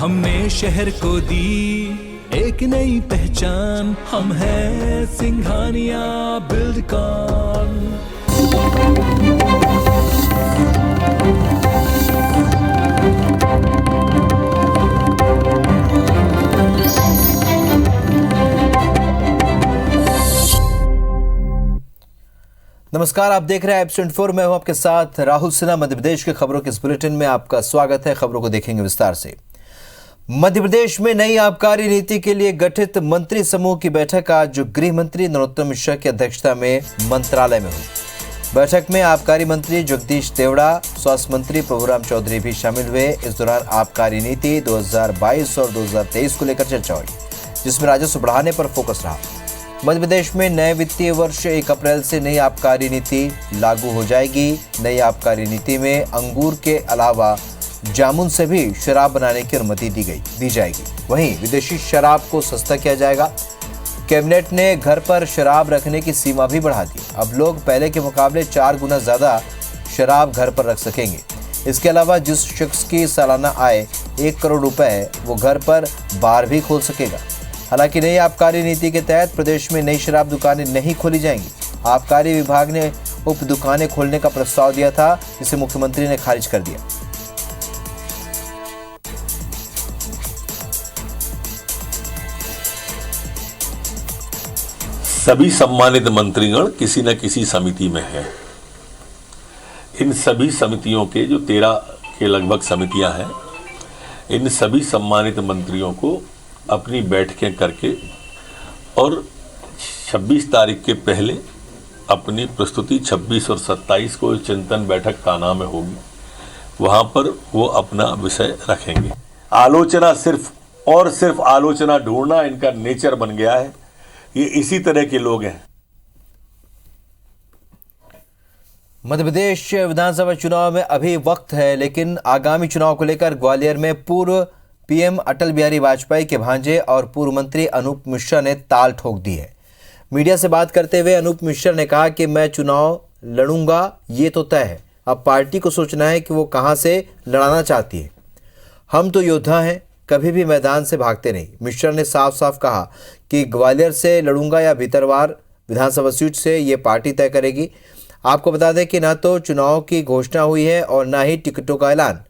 हमने शहर को दी एक नई पहचान, हम हैं सिंघानिया बिल्डकॉन। नमस्कार, आप देख रहे हैं एपिसोड 4। मैं हूं आपके साथ राहुल सिन्हा। मध्य प्रदेश के खबरों के इस बुलेटिन में आपका स्वागत है। खबरों को देखेंगे विस्तार से। मध्य प्रदेश में नई आबकारी नीति के लिए गठित मंत्री समूह की बैठक आज गृह मंत्री नरोत्तम मिश्रा की अध्यक्षता में मंत्रालय में हुई। बैठक में आबकारी मंत्री जगदीश देवड़ा, स्वास्थ्य मंत्री प्रभुराम चौधरी भी शामिल हुए। इस दौरान आबकारी नीति 2022 और 2023 को लेकर चर्चा हुई, जिसमें राजस्व बढ़ाने पर फोकस रहा। मध्य प्रदेश में नए वित्तीय वर्ष 1 अप्रैल से नई आबकारी नीति लागू हो जाएगी। नई आबकारी नीति में अंगूर के अलावा जामुन से भी शराब बनाने की अनुमति दी जाएगी। वहीं विदेशी शराब को सस्ता किया जाएगा। कैबिनेट ने घर पर शराब रखने की सीमा भी बढ़ा दी। अब लोग पहले के मुकाबले 4 गुना ज्यादा शराब घर पर रख सकेंगे। इसके अलावा जिस शख्स की सालाना आय 1 करोड़ रुपए है, वो घर पर बार भी खोल सकेगा। हालांकि नई आबकारी नीति के तहत प्रदेश में नई शराब दुकानें नहीं खोली जाएंगी। आबकारी विभाग ने उप दुकानें खोलने का प्रस्ताव दिया था, जिसे मुख्यमंत्री ने खारिज कर दिया। सभी सम्मानित मंत्रीगण किसी न किसी समिति में हैं। इन सभी समितियों के जो 13 के लगभग समितियां हैं, इन सभी सम्मानित मंत्रियों को अपनी बैठकें करके और 26 तारीख के पहले अपनी प्रस्तुति 26 और 27 को चिंतन बैठक कान्हा में होगी। वहाँ पर वो अपना विषय रखेंगे। आलोचना सिर्फ आलोचना ढूंढना इनका नेचर बन गया है। ये इसी तरह के लोग हैं। मध्य प्रदेश विधानसभा चुनाव में अभी वक्त है, लेकिन आगामी चुनाव को लेकर ग्वालियर में पूर्व पीएम अटल बिहारी वाजपेयी के भांजे और पूर्व मंत्री अनूप मिश्रा ने ताल ठोक दी है। मीडिया से बात करते हुए अनूप मिश्रा ने कहा कि मैं चुनाव लड़ूंगा, ये तो तय है। अब पार्टी को सोचना है कि वो कहां से लड़ाना चाहती है। हम तो योद्धा हैं, कभी भी मैदान से भागते नहीं। मिश्रा ने साफ साफ कहा कि ग्वालियर से लड़ूंगा या भीतरवार विधानसभा सीट से ये पार्टी तय करेगी। आपको बता दें कि ना तो चुनाव की घोषणा हुई है और ना ही टिकटों का ऐलान।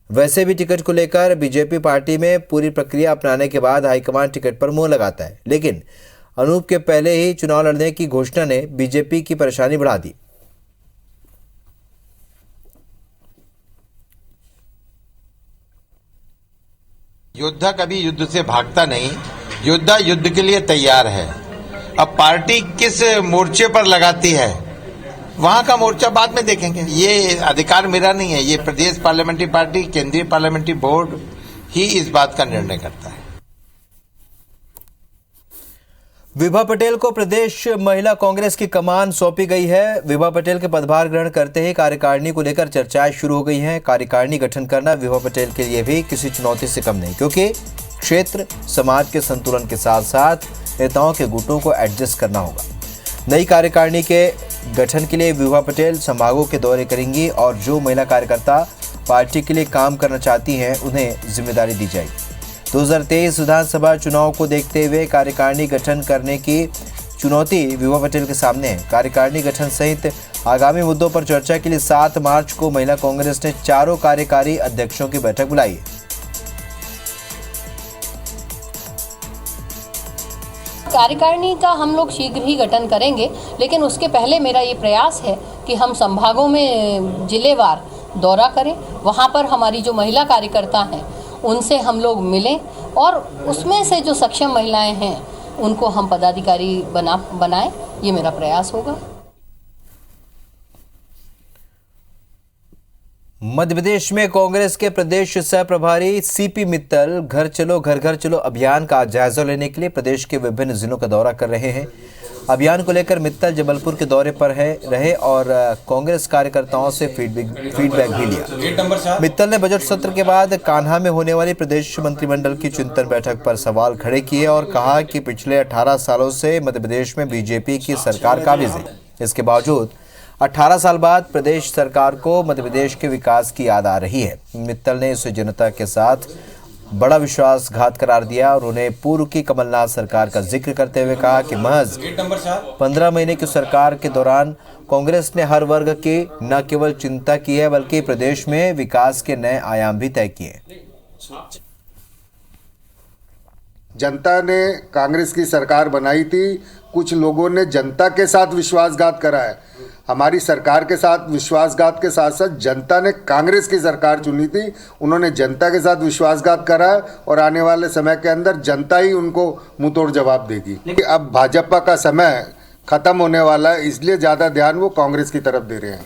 वैसे भी टिकट को लेकर बीजेपी पार्टी में पूरी प्रक्रिया अपनाने के बाद हाईकमान टिकट पर मुहर लगाता है, लेकिन अनूप के पहले ही चुनाव लड़ने की घोषणा ने बीजेपी की परेशानी बढ़ा दी। योद्धा कभी युद्ध से भागता नहीं, योद्धा युद्ध के लिए तैयार है। अब पार्टी किस मोर्चे पर लगाती है, वहां का मोर्चा बाद में देखेंगे। ये अधिकार मेरा नहीं है, ये प्रदेश पार्लियामेंट्री पार्टी, केंद्रीय पार्लियामेंट्री बोर्ड ही इस बात का निर्णय करता है। विभा पटेल को प्रदेश महिला कांग्रेस की कमान सौंपी गई है। विभा पटेल के पदभार ग्रहण करते ही कार्यकारिणी को लेकर चर्चाएं शुरू हो गई हैं। कार्यकारिणी गठन करना विभा पटेल के लिए भी किसी चुनौती से कम नहीं, क्योंकि क्षेत्र समाज के संतुलन के साथ साथ नेताओं के गुटों को एडजस्ट करना होगा। नई कार्यकारिणी के गठन के लिए विभा पटेल संभागों के दौरे करेंगी और जो महिला कार्यकर्ता पार्टी के लिए काम करना चाहती हैं, उन्हें जिम्मेदारी दी जाएगी। 2023 विधानसभा चुनाव को देखते हुए कार्यकारिणी गठन करने की चुनौती विभा पटेल के सामने है। कार्यकारिणी गठन सहित आगामी मुद्दों पर चर्चा के लिए 7 मार्च को महिला कांग्रेस ने चारों कार्यकारी अध्यक्षों की बैठक बुलाई है। कार्यकारिणी का हम लोग शीघ्र ही गठन करेंगे, लेकिन उसके पहले मेरा ये प्रयास है कि हम संभागों में जिलेवार दौरा करें, वहाँ पर हमारी जो महिला कार्यकर्ता हैं उनसे हम लोग मिलें और उसमें से जो सक्षम महिलाएं हैं उनको हम पदाधिकारी बनाएं। ये मेरा प्रयास होगा। मध्य प्रदेश में कांग्रेस के प्रदेश सह प्रभारी सीपी मित्तल घर घर चलो अभियान का जायजा लेने के लिए प्रदेश के विभिन्न जिलों का दौरा कर रहे हैं। अभियान को लेकर मित्तल जबलपुर के दौरे पर रहे और कांग्रेस कार्यकर्ताओं से फीडबैक भी लिया। मित्तल ने बजट सत्र के बाद कान्हा में होने वाली प्रदेश मंत्रिमंडल की चिंतन बैठक पर सवाल खड़े किए और कहा कि पिछले 18 सालों से मध्य प्रदेश में बीजेपी की सरकार काबिज है। इसके बावजूद 18 साल बाद प्रदेश सरकार को मध्य प्रदेश के विकास की याद आ रही है। मित्तल ने इस जनता के साथ बड़ा विश्वासघात करार दिया और उन्हें पूर्व की कमलनाथ सरकार का जिक्र करते हुए कहा कि महज 15 महीने की सरकार के दौरान कांग्रेस ने हर वर्ग की न केवल चिंता की है बल्कि प्रदेश में विकास के नए आयाम भी तय किए। जनता ने कांग्रेस की सरकार बनाई थी, कुछ लोगों ने जनता के साथ विश्वासघात करा है। हमारी सरकार के साथ विश्वासघात के साथ साथ जनता ने कांग्रेस की सरकार चुनी थी, उन्होंने जनता के साथ विश्वासघात करा है और आने वाले समय के अंदर जनता ही उनको मुंहतोड़ जवाब देगी। अब भाजपा का समय खत्म होने वाला है, इसलिए ज्यादा ध्यान वो कांग्रेस की तरफ दे रहे हैं।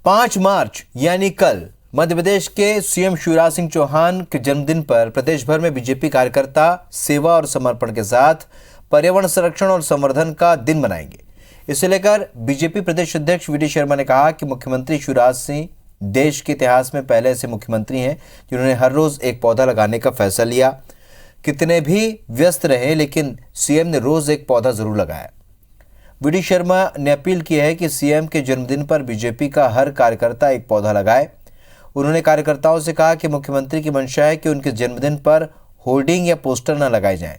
5 मार्च यानी कल मध्य प्रदेश के सीएम शिवराज सिंह चौहान के जन्मदिन पर प्रदेश भर में बीजेपी कार्यकर्ता सेवा और समर्पण के साथ पर्यावरण संरक्षण और संवर्धन का दिन मनाएंगे। इसे लेकर बीजेपी प्रदेश अध्यक्ष वी डी शर्मा ने कहा कि मुख्यमंत्री शिवराज सिंह देश के इतिहास में पहले ऐसे मुख्यमंत्री हैं जिन्होंने हर रोज एक पौधा लगाने का फैसला लिया। कितने भी व्यस्त रहे लेकिन सीएम ने रोज एक पौधा जरूर लगाया। वी डी शर्मा ने अपील की है कि सीएम के जन्मदिन पर बीजेपी का हर कार्यकर्ता एक पौधा लगाए। उन्होंने कार्यकर्ताओं से कहा कि मुख्यमंत्री की मंशा है कि उनके जन्मदिन पर होर्डिंग या पोस्टर न लगाए जाएं।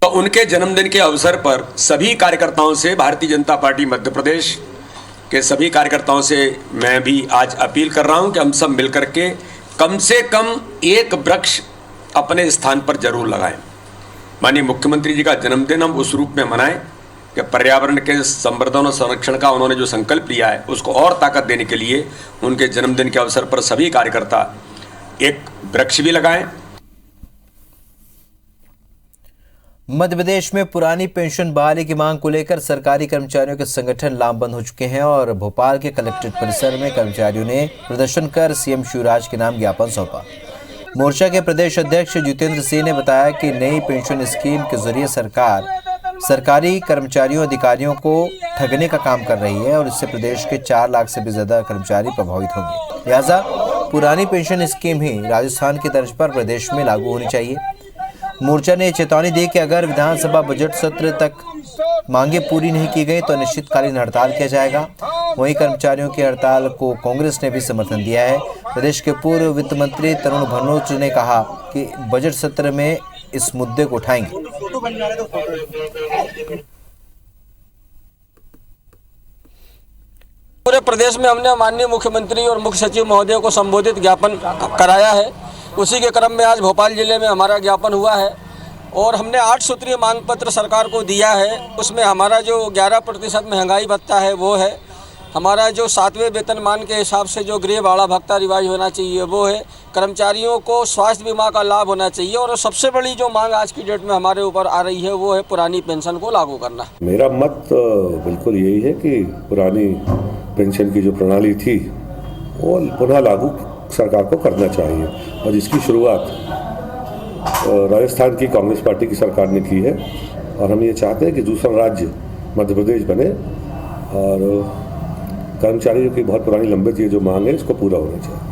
तो उनके जन्मदिन के अवसर पर सभी कार्यकर्ताओं से, भारतीय जनता पार्टी मध्य प्रदेश के सभी कार्यकर्ताओं से मैं भी आज अपील कर रहा हूं कि हम सब मिलकर के कम से कम एक वृक्ष अपने स्थान पर जरूर लगाएं। माननीय मुख्यमंत्री जी का जन्मदिन हम उस रूप में मनाएं कि पर्यावरण के संवर्धन और संरक्षण का उन्होंने जो संकल्प लिया है उसको और ताकत देने के लिए उनके जन्मदिन के अवसर पर सभी कार्यकर्ता एक वृक्ष भी लगाएं। मध्य प्रदेश में पुरानी पेंशन बहाली की मांग को लेकर सरकारी कर्मचारियों के संगठन लामबंद हो चुके हैं और भोपाल के कलेक्ट्रेट परिसर में कर्मचारियों ने प्रदर्शन कर सीएम शिवराज के नाम ज्ञापन सौंपा। मोर्चा के प्रदेश अध्यक्ष जितेंद्र सिंह ने बताया कि नई पेंशन स्कीम के जरिए सरकार सरकारी कर्मचारियों अधिकारियों को ठगने का काम कर रही है और इससे प्रदेश के 4 लाख से भी ज्यादा कर्मचारी प्रभावित होंगे। लिहाजा पुरानी पेंशन स्कीम ही राजस्थान की तर्ज पर प्रदेश में लागू होनी चाहिए। मोर्चा ने चेतावनी दी कि अगर विधानसभा बजट सत्र तक मांगे पूरी नहीं की गई तो अनिश्चितकालीन हड़ताल किया जाएगा। वहीं कर्मचारियों की हड़ताल को कांग्रेस ने भी समर्थन दिया है। प्रदेश के पूर्व वित्त मंत्री तरुण भनोट ने कहा कि बजट सत्र में इस मुद्दे को उठाएंगे। पूरे प्रदेश में हमने माननीय मुख्यमंत्री और मुख्य सचिव महोदय को संबोधित ज्ञापन कराया है। उसी के क्रम में आज भोपाल जिले में हमारा ज्ञापन हुआ है और हमने 8 सूत्रीय मांग पत्र सरकार को दिया है। उसमें हमारा जो 11% महंगाई भत्ता है वो है, हमारा जो 7वें वेतनमान के हिसाब से जो गृह भाड़ा भत्ता रिवाइज होना चाहिए वो है, कर्मचारियों को स्वास्थ्य बीमा का लाभ होना चाहिए और सबसे बड़ी जो मांग आज की डेट में हमारे ऊपर आ रही है वो है पुरानी पेंशन को लागू करना। मेरा मत बिल्कुल यही है कि पुरानी पेंशन की जो प्रणाली थी वो पुनः लागू सरकार को करना चाहिए और इसकी शुरुआत राजस्थान की कांग्रेस पार्टी की सरकार ने की है और हम ये चाहते हैं कि दूसरा राज्य मध्य प्रदेश बने और कर्मचारियों की बहुत पुरानी लंबित ये जो मांग है इसको पूरा होना चाहिए।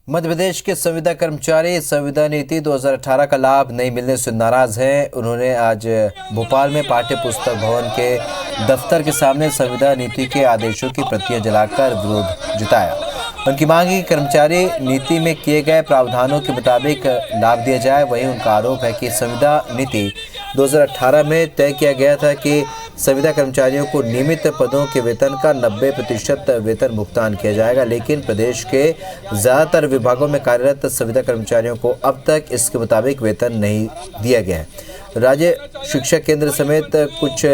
मध्य प्रदेश के संविदा कर्मचारी संविदा नीति 2018 का लाभ नहीं मिलने से नाराज हैं। उन्होंने आज भोपाल में पाठ्य पुस्तक भवन के दफ्तर के सामने संविदा नीति के आदेशों की प्रतियां जलाकर विरोध जताया। उनकी मांग है कि कर्मचारी नीति में किए गए प्रावधानों के मुताबिक लाभ दिया जाए। वहीं उनका आरोप है कि संविदा नीति 2018 में तय किया गया था कि संविदा कर्मचारियों को नियमित पदों के वेतन का 90% वेतन भुगतान किया जाएगा, लेकिन प्रदेश के ज़्यादातर विभागों में कार्यरत संविदा कर्मचारियों को अब तक इसके मुताबिक वेतन नहीं दिया गया है। राज्य शिक्षा केंद्र समेत कुछ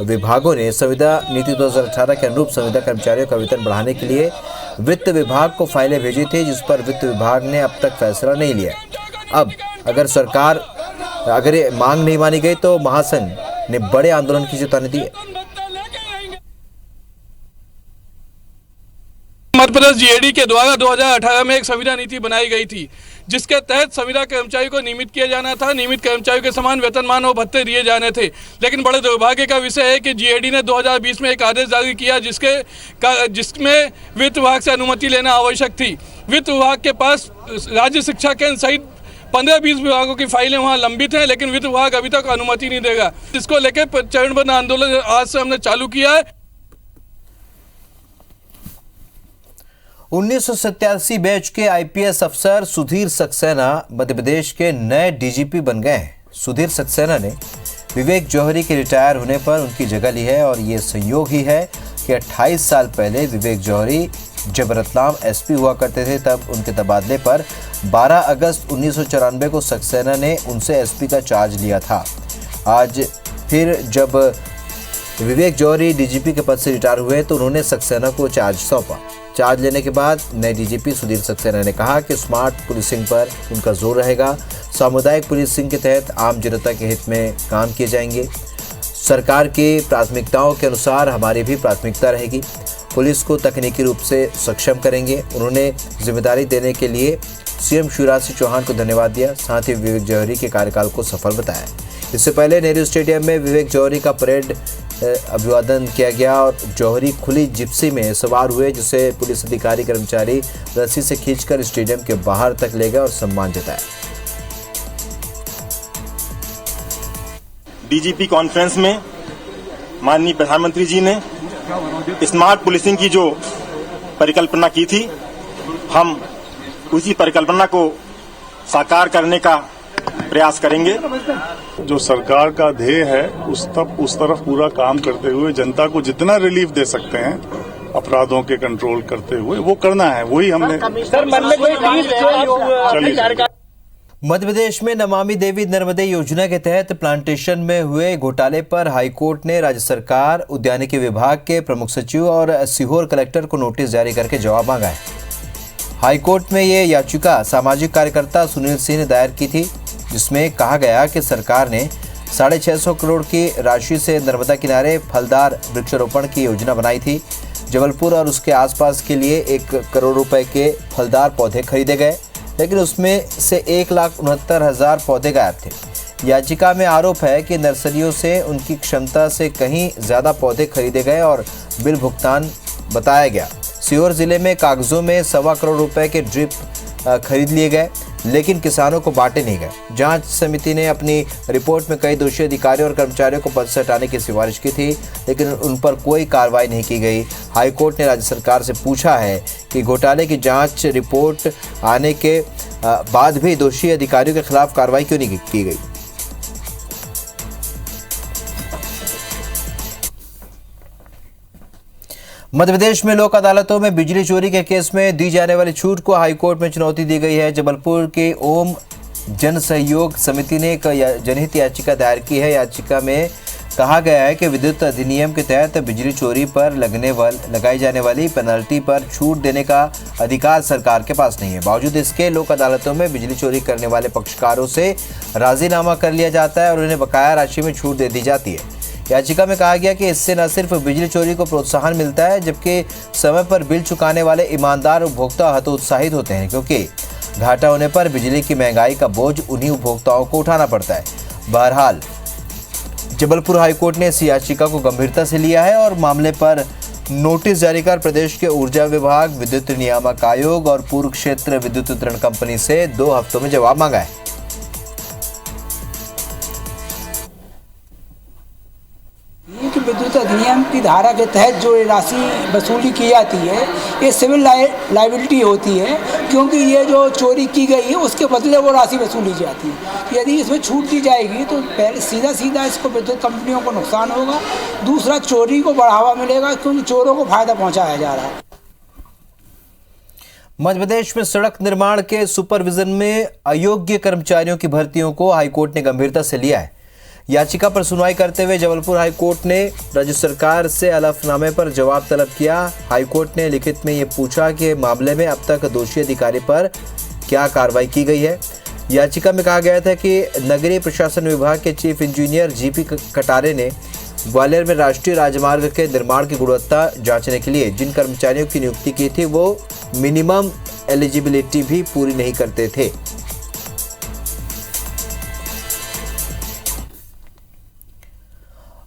विभागों ने संविदा नीति 2018 के अनुरूप संविदा कर्मचारियों का वेतन बढ़ाने के लिए वित्त विभाग को फाइलें भेजी थी, जिस पर वित्त विभाग ने अब तक फैसला नहीं लिया। अब अगर ये मांग नहीं मानी गई तो महासंघ ने बड़े आंदोलन की चेतावनी दी है। मध्य प्रदेश जीएडी के द्वारा 2018 में एक संविदा नीति बनाई गई थी, जिसके तहत संविदा कर्मचारी को नियमित किया जाना था, नियमित कर्मचारियों के समान वेतनमान और भत्ते दिए जाने थे। लेकिन बड़े दुर्भाग्य का विषय है कि जीएडी ने 2020 में एक आदेश जारी किया जिसमें वित्त विभाग से अनुमति लेना आवश्यक थी। वित्त विभाग के पास राज्य शिक्षा केंद्र सहित 15-20 विभागों की फाइलें वहाँ लंबित हैं, लेकिन वित्त विभाग अभी तक अनुमति नहीं देगा। इसको लेकर चरणबद्ध आंदोलन आज से हमने चालू किया है। 1987 बैच के आईपीएस अफसर सुधीर सक्सेना मध्य प्रदेश के नए डीजीपी बन गए हैं। सुधीर सक्सेना ने विवेक जौहरी के रिटायर होने पर उनकी जगह ली है और ये संयोग ही है कि 28 साल पहले विवेक जौहरी जब रतलाम एसपी हुआ करते थे, तब उनके तबादले पर 12 अगस्त 1994 को सक्सेना ने उनसे एसपी का चार्ज लिया था। आज फिर जब विवेक जौहरी डीजीपी के पद से रिटायर हुए तो उन्होंने सक्सेना को चार्ज सौंपा। चार्ज लेने के बाद नए डीजीपी सुधीर सक्सेना ने कहा कि स्मार्ट पुलिसिंग पर उनका जोर रहेगा। सामुदायिक पुलिसिंग के तहत आम जनता के हित में काम किए जाएंगे। सरकार की प्राथमिकताओं के अनुसार हमारी भी प्राथमिकता रहेगी। पुलिस को तकनीकी रूप से सक्षम करेंगे। उन्होंने जिम्मेदारी देने के लिए सीएम शिवराज सिंह चौहान को धन्यवाद दिया, साथ ही विवेक जौहरी के कार्यकाल को सफल बताया। इससे पहले नेहरू स्टेडियम में विवेक जौहरी का परेड अभिवादन किया गया और जौहरी खुली जिप्सी में सवार हुए, जिसे पुलिस अधिकारी कर्मचारी रस्सी से खींचकर स्टेडियम के बाहर तक ले गए और सम्मान जताया। डीजीपी कॉन्फ्रेंस में माननीय प्रधानमंत्री जी ने स्मार्ट पुलिसिंग की जो परिकल्पना की थी, हम उसी परिकल्पना को साकार करने का प्रयास करेंगे। जो सरकार का ध्येय है उस तरफ पूरा काम करते हुए जनता को जितना रिलीफ दे सकते हैं अपराधों के कंट्रोल करते हुए वो करना है, वही हमने। मध्य प्रदेश में नमामि देवी नर्मदे योजना के तहत प्लांटेशन में हुए घोटाले पर हाईकोर्ट ने राज्य सरकार, उद्यानिकी विभाग के प्रमुख सचिव और सीहोर कलेक्टर को नोटिस जारी करके जवाब मांगा है। हाईकोर्ट में ये याचिका सामाजिक कार्यकर्ता सुनील सिंह ने दायर की थी, जिसमें कहा गया कि सरकार ने 650 करोड़ की राशि से नर्मदा किनारे फलदार वृक्षारोपण की योजना बनाई थी। जबलपुर और उसके आसपास के लिए 1 करोड़ रुपए के फलदार पौधे खरीदे गए, लेकिन उसमें से 1,69,000 पौधे गायब थे। याचिका में आरोप है कि नर्सरियों से उनकी क्षमता से कहीं ज़्यादा पौधे खरीदे गए और बिल भुगतान बताया गया। सीहोर जिले में कागजों में 1.25 करोड़ रुपए के ड्रिप खरीद लिए गए, लेकिन किसानों को बांटे नहीं गए। जांच समिति ने अपनी रिपोर्ट में कई दोषी अधिकारियों और कर्मचारियों को पद से हटाने की सिफारिश की थी, लेकिन उन पर कोई कार्रवाई नहीं की गई। हाईकोर्ट ने राज्य सरकार से पूछा है कि घोटाले की जांच रिपोर्ट आने के बाद भी दोषी अधिकारियों के खिलाफ कार्रवाई क्यों नहीं की गई। मध्य प्रदेश में लोक अदालतों में बिजली चोरी के केस में दी जाने वाली छूट को हाईकोर्ट में चुनौती दी गई है। जबलपुर के ओम जन सहयोग समिति ने एक जनहित याचिका दायर की है। याचिका में कहा गया है कि विद्युत अधिनियम के तहत बिजली चोरी पर लगाई जाने वाली पेनल्टी पर छूट देने का अधिकार सरकार के पास नहीं है। बावजूद इसके लोक अदालतों में बिजली चोरी करने वाले पक्षकारों से राजीनामा कर लिया जाता है और उन्हें बकाया राशि में छूट दे दी जाती है। याचिका में कहा गया कि इससे न सिर्फ बिजली चोरी को प्रोत्साहन मिलता है, जबकि समय पर बिल चुकाने वाले ईमानदार उपभोक्ता हतोत्साहित होते हैं, क्योंकि घाटा होने पर बिजली की महंगाई का बोझ उन्हीं उपभोक्ताओं को उठाना पड़ता है। बहरहाल जबलपुर हाईकोर्ट ने इस याचिका को गंभीरता से लिया है और मामले पर नोटिस जारी कर प्रदेश के ऊर्जा विभाग, विद्युत नियामक आयोग और पूर्व क्षेत्र विद्युत वितरण कंपनी से 2 हफ्तों में जवाब मांगा है। विद्युत अधिनियम की धारा के तहत जो राशि वसूली की जाती है ये सिविल लायबिलिटी होती है, क्योंकि ये जो चोरी की गई है उसके बदले वो राशि वसूली जाती है। यदि इसमें छूट दी जाएगी तो पहले सीधा इसको विद्युत कंपनियों को नुकसान होगा, दूसरा चोरी को बढ़ावा मिलेगा क्योंकि चोरों को फायदा पहुंचाया जा रहा है। मध्य प्रदेश में सड़क निर्माण के सुपरविजन में अयोग्य कर्मचारियों की भर्तियों को हाईकोर्ट ने गंभीरता से लिया है। याचिका पर सुनवाई करते हुए जबलपुर हाईकोर्ट ने राज्य सरकार से हलफनामे पर जवाब तलब किया। हाईकोर्ट ने लिखित में ये पूछा कि मामले में अब तक दोषी अधिकारी पर क्या कार्रवाई की गई है। याचिका में कहा गया था कि नगरीय प्रशासन विभाग के चीफ इंजीनियर जीपी कटारे ने ग्वालियर में राष्ट्रीय राजमार्ग के निर्माण की गुणवत्ता जांचने के लिए जिन कर्मचारियों की नियुक्ति की थी वो मिनिमम एलिजिबिलिटी भी पूरी नहीं करते थे।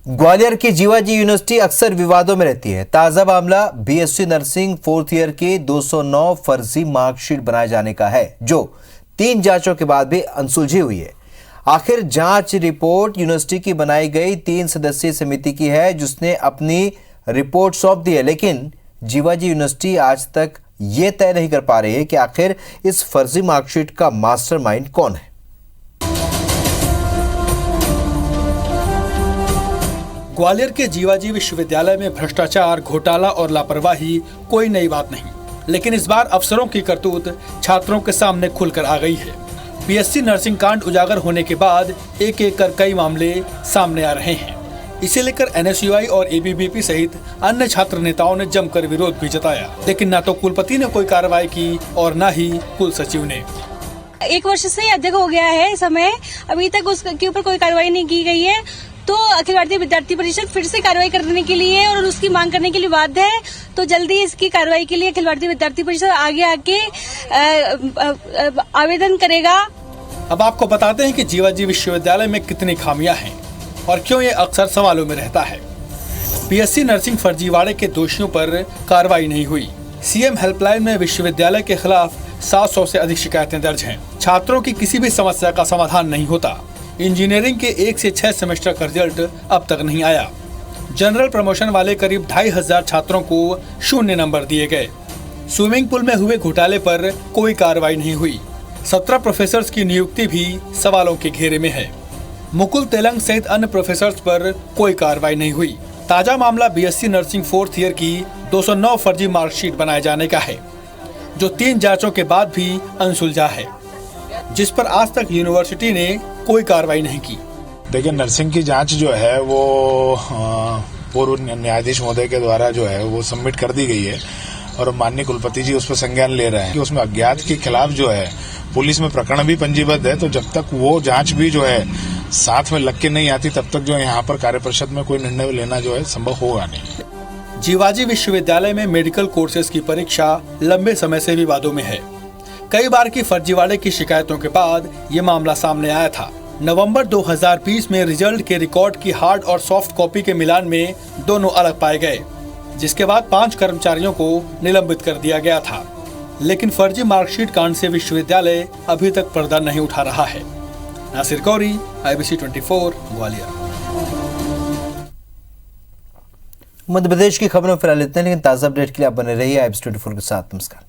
ग्वालियर की जीवाजी यूनिवर्सिटी अक्सर विवादों में रहती है। ताजा मामला बीएससी नर्सिंग 4th ईयर की 209 फर्जी मार्कशीट बनाए जाने का है, जो 3 जांचों के बाद भी अनसुलझी हुई है। आखिर जांच रिपोर्ट यूनिवर्सिटी की बनाई गई 3 सदस्यीय समिति की है, जिसने अपनी रिपोर्ट सौंप दी है, लेकिन जीवाजी यूनिवर्सिटी आज तक ये तय नहीं कर पा रही है कि आखिर इस फर्जी मार्कशीट का मास्टरमाइंड कौन है। ग्वालियर के जीवाजी विश्वविद्यालय में भ्रष्टाचार, घोटाला और लापरवाही कोई नई बात नहीं, लेकिन इस बार अफसरों की करतूत छात्रों के सामने खुलकर आ गई है। बीएससी नर्सिंग कांड उजागर होने के बाद एक एक कर कई मामले सामने आ रहे हैं। इसे लेकर एनएसयूआई और एबीवीपी सहित अन्य छात्र नेताओं ने जमकर विरोध भी जताया, लेकिन न तो कुलपति ने कोई कार्रवाई की और न ही कुल सचिव ने। 1 वर्ष से अधिक हो गया है समय, अभी तक उसके ऊपर कोई कार्रवाई नहीं की गई है। तो अखिल भारतीय विद्यार्थी परिषद फिर से कार्रवाई करने के लिए और उसकी मांग करने के लिए बाध्य है। तो जल्दी इसकी कार्रवाई के लिए अखिल भारतीय विद्यार्थी परिषद आगे आके आवेदन करेगा। अब आपको बताते हैं कि जीवाजी विश्वविद्यालय में कितनी खामियां हैं और क्यों ये अक्सर सवालों में रहता है। बीएससी नर्सिंग फर्जीवाड़े के दोषियों पर कार्रवाई नहीं हुई। सीएम हेल्पलाइन में विश्वविद्यालय के खिलाफ 700 से अधिक शिकायतें दर्ज हैं। छात्रों की किसी भी समस्या का समाधान नहीं होता। इंजीनियरिंग के 1 से 6 सेमेस्टर का रिजल्ट अब तक नहीं आया। जनरल प्रमोशन वाले करीब 2500 छात्रों को 0 नंबर दिए गए। स्विमिंग पूल में हुए घोटाले पर कोई कार्रवाई नहीं हुई। 17 प्रोफेसर्स की नियुक्ति भी सवालों के घेरे में है। मुकुल तेलंग सहित अन्य प्रोफेसर्स पर कोई कार्रवाई नहीं हुई। ताजा मामला बीएससी नर्सिंग 4th ईयर की 209 फर्जी मार्कशीट बनाए जाने का है, जो 3 जांचों के बाद भी अनसुलझा है, जिस पर आज तक यूनिवर्सिटी ने कोई कार्रवाई नहीं की। देखिए, नर्सिंग की जांच जो है वो पूर्व न्यायाधीश महोदय के द्वारा जो है वो सबमिट कर दी गई है और माननीय कुलपति जी उस पर संज्ञान ले रहे हैं कि उसमें अज्ञात के खिलाफ जो है पुलिस में प्रकरण भी पंजीबद्ध है। तो जब तक वो जांच भी जो है साथ में लग के नहीं आती, तब तक जो है यहाँ पर कार्य परिषद में कोई निर्णय लेना जो है संभव होगा नहीं। जीवाजी विश्वविद्यालय में मेडिकल कोर्सेज की परीक्षा लंबे समय से विवादों में है। कई बार की फर्जीवाड़े की शिकायतों के बाद ये मामला सामने आया था। नवंबर 2020 में रिजल्ट के रिकॉर्ड की हार्ड और सॉफ्ट कॉपी के मिलान में दोनों अलग पाए गए, जिसके बाद 5 कर्मचारियों को निलंबित कर दिया गया था। लेकिन फर्जी मार्कशीट कांड से विश्वविद्यालय अभी तक पर्दा नहीं उठा रहा है। नासिर कौरी, IBC 24, ग्वालियर। मध्य प्रदेश की खबरों में फिलहाल इतने, लेकिन ताज़ा अपडेट के लिए आप बने रहिए IBC 24 के साथ। नमस्कार।